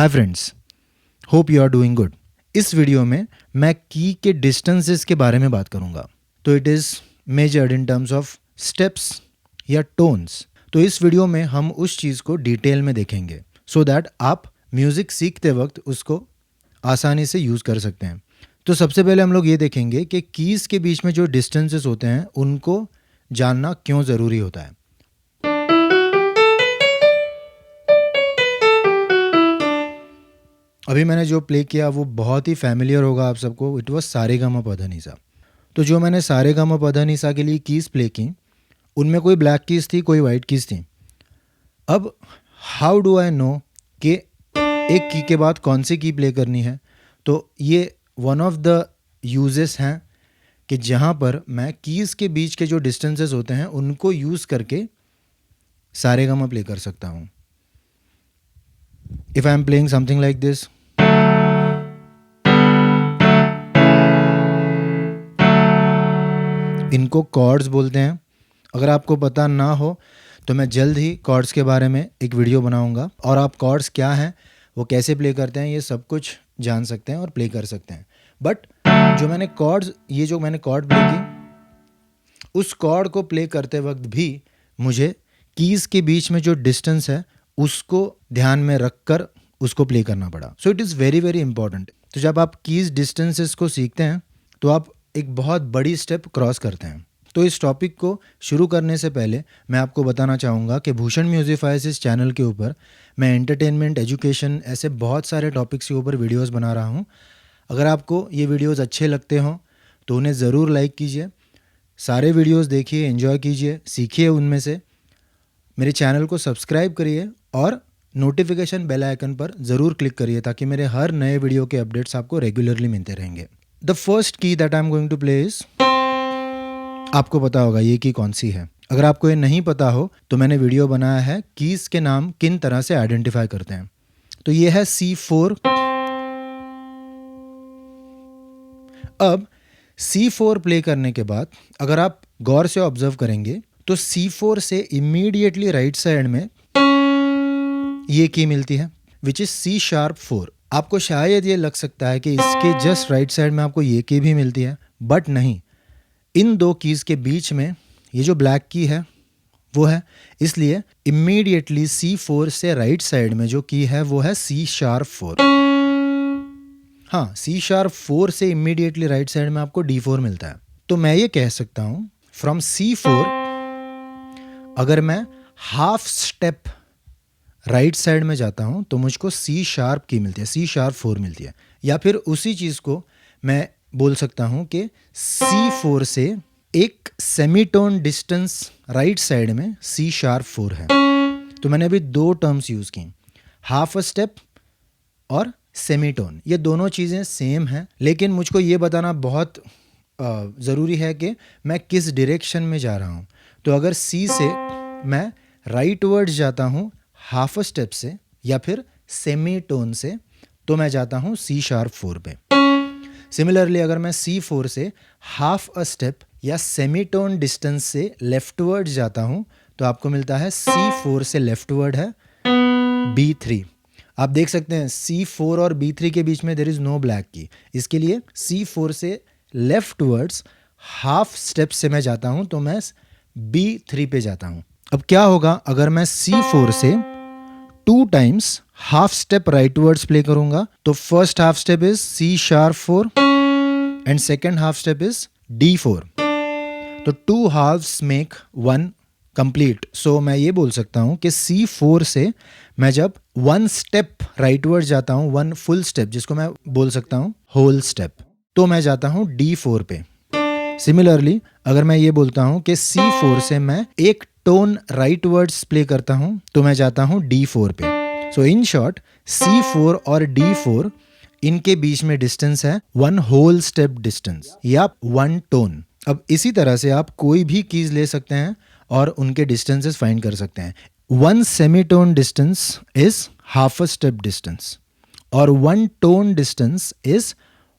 Hi friends, hope you are doing good. इस video में मैं की के डिस्टेंसेस के बारे में बात करूंगा। तो it is measured in terms of steps या टोन्स। तो इस वीडियो में हम उस चीज़ को डिटेल में देखेंगे सो दैट आप म्यूज़िक सीखते वक्त उसको आसानी से यूज़ कर सकते हैं। तो सबसे पहले हम लोग ये देखेंगे कि कीज़ के बीच में जो डिस्टेंसेस होते हैं उनको जानना क्यों ज़रूरी होता है। अभी मैंने जो प्ले किया वो बहुत ही फैमिलियर होगा आप सबको। इट वाज सारेगामापधनिसा। तो जो मैंने सारेगामापधनिसा के लिए कीज़ प्ले की उनमें कोई ब्लैक कीज़ थी, कोई वाइट कीज़ थी। अब हाउ डू आई नो कि एक की के बाद कौन सी की प्ले करनी है? तो ये वन ऑफ द यूजेस हैं कि जहाँ पर मैं कीज़ के बीच के जो डिस्टेंसेस होते हैं उनको यूज़ करके सारेगामा प्ले कर सकता हूँ। If I am playing something like this, इनको कॉर्ड्स बोलते हैं। अगर आपको पता ना हो तो मैं जल्द ही कॉर्ड्स के बारे में एक वीडियो बनाऊंगा और आप कॉर्ड्स क्या हैं, वो कैसे प्ले करते हैं, ये सब कुछ जान सकते हैं और प्ले कर सकते हैं। बट जो मैंने कॉर्ड्स, ये जो मैंने कॉर्ड प्ले की, उस कॉर्ड को प्ले करते वक्त भी मुझे कीज़ के बीच में जो डिस्टेंस है उसको ध्यान में रख कर उसको प्ले करना पड़ा। So it is very very important. तो जब आप कीज़ डिस्टेंसेस को सीखते हैं तो आप एक बहुत बड़ी स्टेप क्रॉस करते हैं। तो इस टॉपिक को शुरू करने से पहले मैं आपको बताना चाहूँगा कि भूषण म्यूजिफाइज इस चैनल के ऊपर मैं एंटरटेनमेंट, एजुकेशन, ऐसे बहुत सारे टॉपिक्स के ऊपर वीडियोस बना रहा हूँ। अगर आपको ये वीडियोस अच्छे लगते हों तो उन्हें ज़रूर लाइक कीजिए, सारे वीडियोस देखिए, एंजॉय कीजिए, सीखिए उनमें से। मेरे चैनल को सब्सक्राइब करिए और नोटिफिकेशन बेल आइकन पर ज़रूर क्लिक करिए ताकि मेरे हर नए वीडियो के अपडेट्स आपको रेगुलरली मिलते रहेंगे। The first key that I am going to play is, आपको पता होगा ये की कौन सी है। अगर आपको ये नहीं पता हो तो मैंने वीडियो बनाया है कीज़ के नाम किन तरह से आइडेंटिफाई करते हैं। तो ये है C4। अब C4 प्ले करने के बाद अगर आप गौर से ऑब्जर्व करेंगे तो C4 से इमीडिएटली राइट साइड में ये की मिलती है विच इज C#4। आपको शायद ये लग सकता है कि इसके जस्ट राइट साइड में आपको ये की भी मिलती है, बट नहीं। इन दो कीज़ के बीच में ये जो ब्लैक की है वो है, इसलिए इमीडिएटली C4 से राइट साइड में जो की है वो है C#4। हाँ, C#4 से इमीडिएटली राइट साइड में आपको D4 मिलता है। तो मैं ये कह सकता हूँ फ्रॉम C4 अगर मैं हाफ स्टेप राइट साइड में जाता हूँ तो मुझको C# की मिलती है, C#4 मिलती है। या फिर उसी चीज़ को मैं बोल सकता हूँ कि C4 से एक सेमीटोन डिस्टेंस राइट साइड में C#4 है। तो मैंने अभी दो टर्म्स यूज़ की, हाफ अ स्टेप और सेमीटोन। ये दोनों चीज़ें सेम हैं, लेकिन मुझको ये बताना बहुत ज़रूरी है कि मैं किस डायरेक्शन में जा रहा हूँ। तो अगर C से मैं राइट वर्ड्स जाता हूँ हाफ अ स्टेप से या फिर सेमीटोन से, तो मैं जाता हूँ C#4 पे। सिमिलरली अगर मैं C4 से हाफ अ स्टेप या सेमीटोन डिस्टेंस से लेफ्टवर्ड जाता हूँ तो आपको मिलता है C4 से लेफ्टवर्ड है B3। आप देख सकते हैं C4 और B3 के बीच में देयर इज़ नो ब्लैक की। इसके लिए C4 से लेफ्टवर्ड्स हाफ स्टेप से मैं जाता हूँ तो मैं B3 पे जाता हूँ। अब क्या होगा अगर मैं C4 से 2 टाइम्स हाफ स्टेप राइटवर्ड्स प्ले करूंगा? तो first half step is C#4 and second half step is D4। तो 2 हाफ्स मेक 1 कंप्लीट। सो मैं ये बोल सकता हूँ कि C4 से मैं जब 1 स्टेप राइटवर्ड जाता हूँ, 1 फुल स्टेप जिसको मैं बोल सकता हूँ होल स्टेप, तो मैं जाता हूँ D4 पे। सिमिलरली अगर मैं ये बोलता हूँ कि C4 से मैं एक टोन राइट वर्ड्स प्ले करता हूँ तो मैं जाता हूँ D4 पे। सो इन शॉर्ट C4 और D4 इनके बीच में डिस्टेंस है 1 होल स्टेप डिस्टेंस या 1 टोन। अब इसी तरह से आप कोई भी कीज ले सकते हैं और उनके डिस्टेंसेस फाइंड कर सकते हैं। 1 semitone distance is half a step distance और 1 tone distance is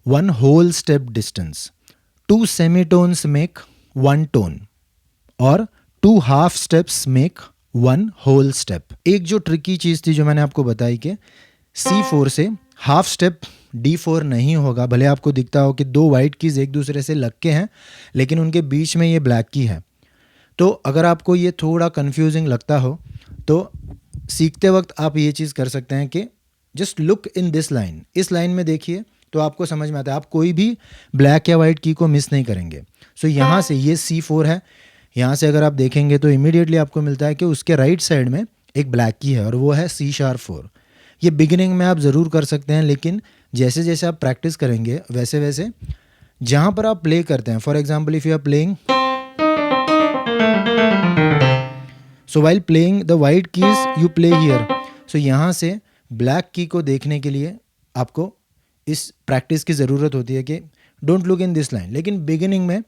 1 whole step distance. 2 semitones make 1 tone और 2 half steps make 1 whole step। एक जो ट्रिकी चीज़ थी जो मैंने आपको बताई कि C4 से हाफ स्टेप D4 नहीं होगा, भले आपको दिखता हो कि दो वाइट कीज एक दूसरे से लग के हैं लेकिन उनके बीच में ये ब्लैक की है। तो अगर आपको ये थोड़ा कंफ्यूजिंग लगता हो तो सीखते वक्त आप ये चीज़ कर सकते हैं कि just look in this line, इस लाइन में देखिए तो आपको समझ में आता है, आप कोई भी ब्लैक या वाइट की को मिस नहीं करेंगे। सो यहाँ से ये C4 है, यहाँ से अगर आप देखेंगे तो इमीडिएटली आपको मिलता है कि उसके राइट साइड में एक ब्लैक की है और वो है C#4। ये बिगिनिंग में आप ज़रूर कर सकते हैं, लेकिन जैसे जैसे आप प्रैक्टिस करेंगे वैसे वैसे जहाँ पर आप प्ले करते हैं, for example if you are playing, so while playing the white keys you play here, so यहाँ से ब्लैक की को देखने के लिए आपको इस प्रैक्टिस की ज़रूरत होती है कि don't look in this line. लेकिन बिगिनिंग में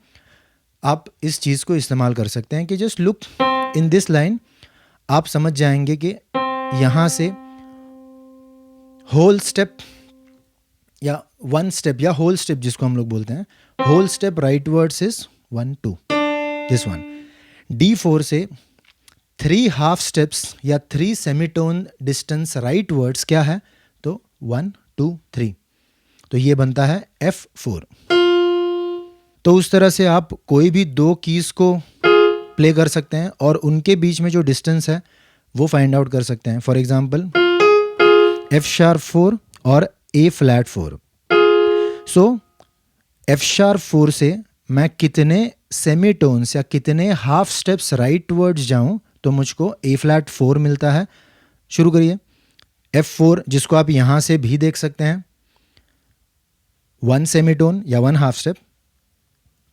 आप इस चीज़ को इस्तेमाल कर सकते हैं कि just look in this line, आप समझ जाएंगे कि यहाँ से होल स्टेप या वन स्टेप या होल स्टेप जिसको हम लोग बोलते हैं, whole step rightwards is 1 2, this one. D4 से 3 हाफ स्टेप्स या 3 सेमीटोन डिस्टेंस राइट वर्ड्स क्या है, तो 1 2 3, तो ये बनता है F4। तो उस तरह से आप कोई भी दो कीज को प्ले कर सकते हैं और उनके बीच में जो डिस्टेंस है वो फाइंड आउट कर सकते हैं। फॉर एग्जाम्पल F#4 और A∩4। सो F#4 से मैं कितने सेमीटोन्स या कितने हाफ स्टेप्स राइट वर्ड्स जाऊं तो मुझको A∩4 मिलता है। शुरू करिए। F4 जिसको आप यहाँ से भी देख सकते हैं, 1 सेमीटोन या 1 हाफ स्टेप,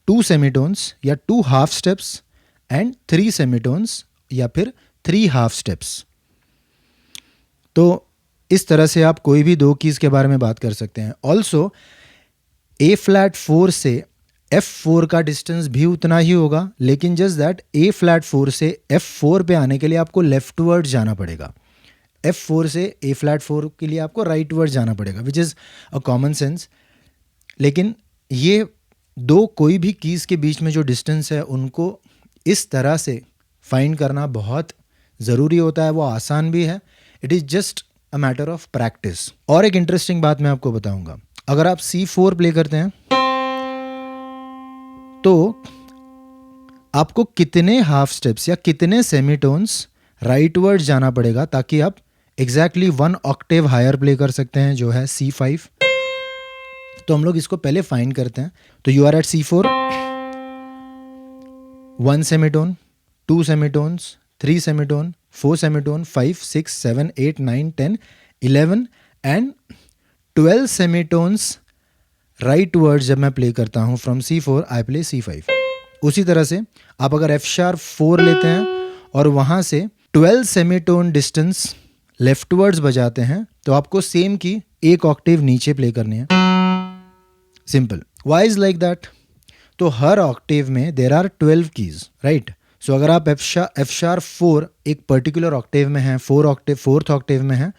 2 सेमीटोन्स या 2 हाफ स्टेप्स एंड 3 सेमीटोन्स या फिर 3 हाफ स्टेप्स। तो इस तरह से आप कोई भी दो कीज के बारे में बात कर सकते हैं। ऑल्सो A∩4 से F4 का डिस्टेंस भी उतना ही होगा, लेकिन जस्ट दैट A∩4 से F4 पे आने के लिए आपको लेफ्ट वर्ड जाना पड़ेगा, F4 से A∩4 के लिए आपको राइट वर्ड जाना पड़ेगा, which is a common sense. लेकिन ये दो कोई भी कीज़ के बीच में जो डिस्टेंस है उनको इस तरह से फाइंड करना बहुत ज़रूरी होता है, वो आसान भी है। It is just a matter of practice. और एक इंटरेस्टिंग बात मैं आपको बताऊंगा, अगर आप C4 प्ले करते हैं तो आपको कितने हाफ स्टेप्स या कितने सेमीटोन्स राइट वर्ड जाना पड़ेगा ताकि आप एग्जैक्टली 1 ऑक्टेव हायर प्ले कर सकते हैं, जो है C5। तो हम लोग इसको पहले फाइंड करते हैं। तो you are at C4, 1 semitone, 2 semitones, 3 semitone, 4 semitone, 5 6 7 8 9 10 11 and 12 semitones rightward जब मैं प्ले करता हूँ from C4 I play C5। उसी तरह से आप अगर F#4 लेते हैं और वहाँ से 12 सेमीटोन डिस्टेंस लेफ्ट वर्ड्स बजाते हैं तो आपको सेम की एक ऑक्टेव नीचे प्ले करनी है। Simple. Why is like that? तो हर ऑक्टेव में देर आर 12 कीज, राइट? सो अगर आप F#4 एक पर्टिकुलर ऑक्टेव में हैं, 4th ऑक्टेव में हैं,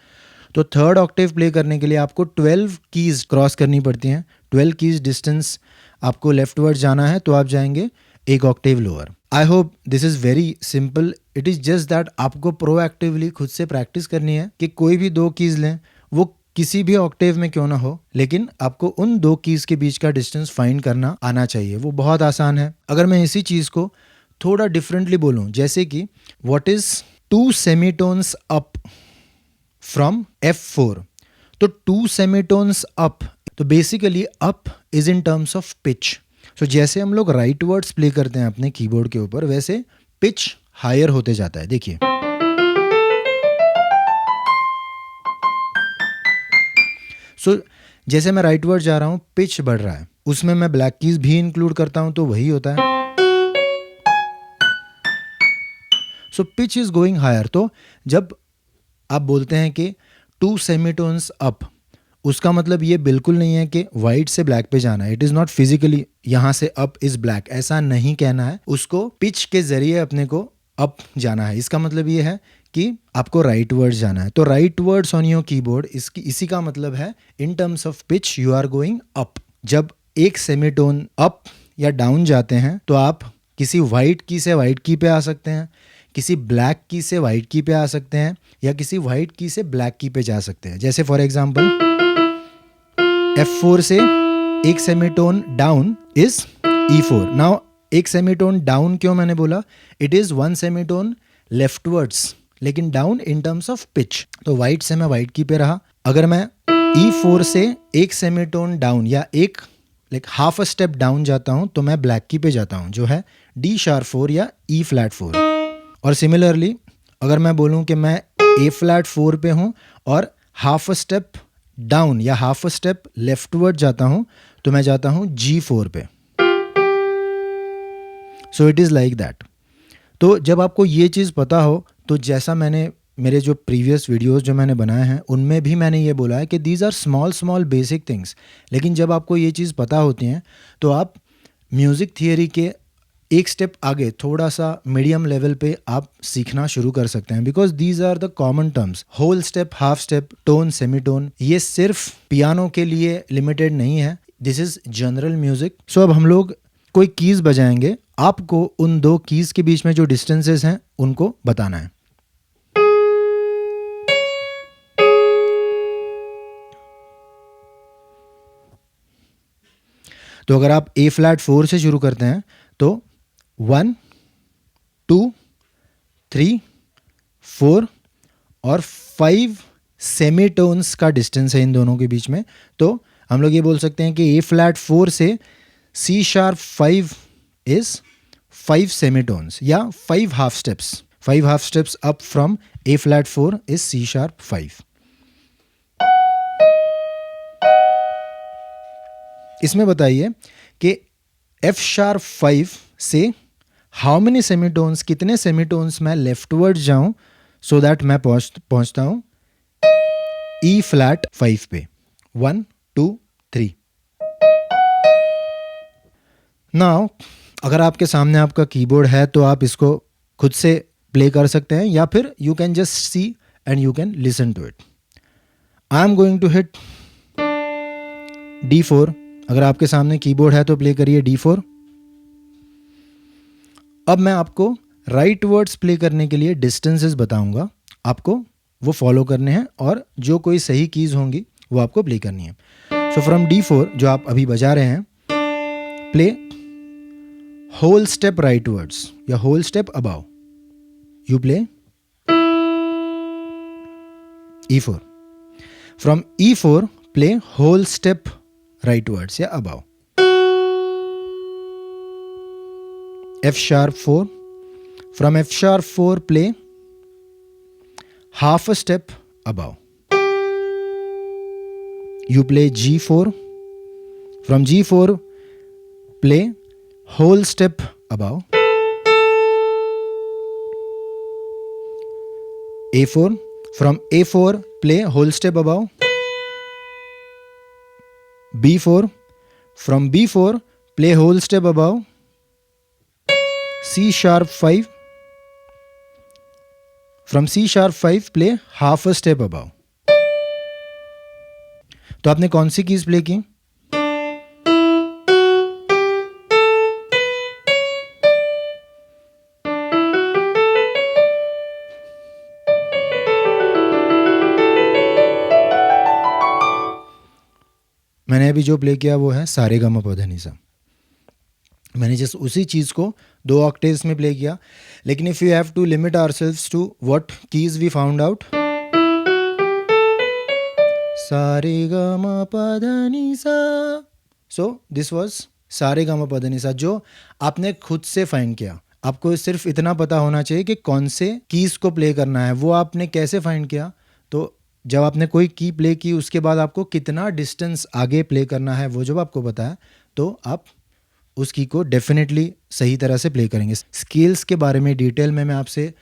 तो 3rd ऑक्टेव प्ले करने के लिए आपको 12 कीज क्रॉस करनी पड़ती हैं। 12 कीज डिस्टेंस आपको लेफ्ट वर्ड जाना है तो आप जाएंगे एक Octave lower. I hope this is very simple. It is just that आपको प्रोएक्टिवली खुद से प्रैक्टिस करनी है कि कोई भी दो कीज लें, वो किसी भी ऑक्टेव में क्यों ना हो, लेकिन आपको उन दो कीज के बीच का डिस्टेंस फाइंड करना आना चाहिए। वो बहुत आसान है। अगर मैं इसी चीज़ को थोड़ा डिफरेंटली बोलूं, जैसे कि what is 2 semitones up from F4, तो 2 सेमीटोन्स अप, तो basically up is in terms of pitch. So जैसे हम लोग राइट वर्ड्स प्ले करते हैं अपने कीबोर्ड के ऊपर, वैसे पिच हायर होते जाता है। देखिए, सो जैसे मैं राइट वर्ड जा रहा हूं, पिच बढ़ रहा है, उसमें मैं ब्लैक कीज भी इंक्लूड करता हूं तो वही होता है। So pitch is going higher. तो जब आप बोलते हैं कि 2 सेमीटोन्स अप, उसका मतलब ये बिल्कुल नहीं है कि वाइट से ब्लैक पे जाना है। इट इज़ नॉट फिजिकली यहाँ से अप इज ब्लैक, ऐसा नहीं कहना है। उसको पिच के जरिए अपने को अप जाना है। इसका मतलब ये है कि आपको राइट वर्ड्स जाना है। तो rightwards on your keyboard, इसी का मतलब है in terms of pitch you are going up. जब एक सेमीटोन अप या डाउन जाते हैं तो आप किसी वाइट की से वाइट की पे आ सकते हैं, किसी ब्लैक की से वाइट की पे आ सकते हैं या किसी वाइट की से ब्लैक की पे जा सकते हैं। जैसे फॉर एग्जांपल F4 से एक semitone down is E4। Now एक सेमीटोन डाउन क्यों मैंने बोला, इट इज वन सेमीटोन लेफ्टवर्ड्स लेकिन down in terms of pitch. तो वाइट से मैं वाइट की पे रहा। अगर मैं E4 से एक सेमीटोन डाउन या एक हाफ अ स्टेप डाउन जाता हूं तो मैं ब्लैक की पे जाता हूं जो है D♯4 या E♯4। और सिमिलरली अगर मैं बोलूं कि मैं A♯4 पे हूं और हाफ अ स्टेप डाउन या हाफ अ स्टेप लेफ्टवर्ड जाता हूं तो मैं जाता हूं G4 पे। So it is like that. तो जब आपको ये चीज़ पता हो तो जैसा मैंने मेरे जो प्रीवियस वीडियोस जो मैंने बनाए हैं उनमें भी मैंने ये बोला है कि these are small basic things, लेकिन जब आपको ये चीज़ पता होती हैं तो आप म्यूज़िक थियरी के एक स्टेप आगे थोड़ा सा मीडियम लेवल पे आप सीखना शुरू कर सकते हैं। Because these are the common terms, whole step, half step, tone, semitone, ये सिर्फ पियानो के लिए लिमिटेड नहीं है, this is general music. So अब हम लोग कोई कीज बजाएंगे, आपको उन दो कीज के बीच में जो डिस्टेंसेस हैं उनको बताना है। तो अगर आप A♯4 से शुरू करते हैं तो 1 2 3 4 और 5 सेमीटोन्स का डिस्टेंस है इन दोनों के बीच में। तो हम लोग ये बोल सकते हैं कि A♯4 से C♯5 इज 5 सेमीटोन्स या 5 half steps. 5 half steps up from A♯4 is C♯5। इसमें बताइए कि F♯5 से हाउ मेनी सेमीटोन्स, कितने सेमीटोन्स मैं लेफ्टवर्ड जाऊं सो दैट मैं पहुंचता हूं E♯5 पे। 1 2 3। नाउ अगर आपके सामने आपका कीबोर्ड है तो आप इसको खुद से प्ले कर सकते हैं या फिर you can just see and you can listen to it. I am going to hit D4। अगर आपके सामने कीबोर्ड है तो प्ले करिए D4। अब मैं आपको राइट वर्ड्स प्ले करने के लिए डिस्टेंसेस बताऊंगा, आपको वो फॉलो करने हैं और जो कोई सही कीज होंगी वो आपको प्ले करनी है। सो फ्रॉम D4 जो आप अभी बजा रहे हैं, play whole step rightwards या whole step above. You play E4। From E4 play whole step rightwards या above। F♯4। From F♯4 play half a step above। You play G4। From G4 play whole step above। A4। From A4 play whole step above। B4। From B4 play whole step above। C♯5। From C♯5 play half a step above। तो आपने कौन सी keys play की? मैंने अभी जो play किया वो है सा-रे-गा-मा-पा-धा-नी-सा। मैंने जस्ट उसी चीज़ को 2 ऑक्टेव्स में प्ले किया। लेकिन if you have to limit ourselves to what keys we found out, सा-रे-गा-मा-पा-धा-नी-सा। सो दिस वाज सा-रे-गा-मा-पा-धा-नी-सा जो आपने खुद से फाइंड किया। आपको सिर्फ इतना पता होना चाहिए कि कौन से कीज को प्ले करना है। वो आपने कैसे फाइंड किया? तो जब आपने कोई की प्ले की उसके बाद आपको कितना डिस्टेंस आगे प्ले करना है वो जब आपको पता है तो आप उस की को डेफिनेटली सही तरह से प्ले करेंगे। स्केल्स के बारे में डिटेल में मैं आपसे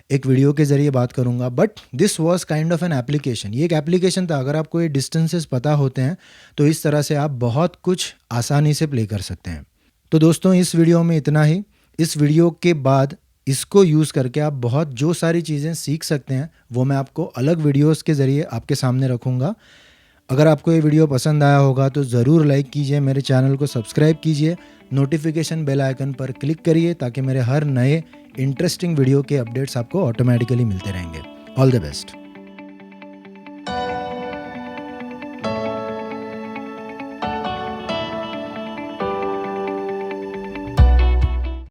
एक वीडियो के ज़रिए बात करूंगा, but this was kind of an application. ये एक एप्लीकेशन था। अगर आपको ये डिस्टेंसेस पता होते हैं तो इस तरह से आप बहुत कुछ आसानी से प्ले कर सकते हैं। तो दोस्तों इस वीडियो में इतना ही। इस वीडियो के बाद इसको यूज़ करके आप बहुत जो सारी चीज़ें सीख सकते हैं वो मैं आपको अलग वीडियोस के ज़रिए आपके सामने रखूँगा। अगर आपको ये वीडियो पसंद आया होगा तो ज़रूर लाइक कीजिए, मेरे चैनल को सब्सक्राइब कीजिए, नोटिफिकेशन बेल आइकन पर क्लिक करिए ताकि मेरे हर नए इंटरेस्टिंग वीडियो के अपडेट्स आपको ऑटोमेटिकली मिलते रहेंगे। All the best.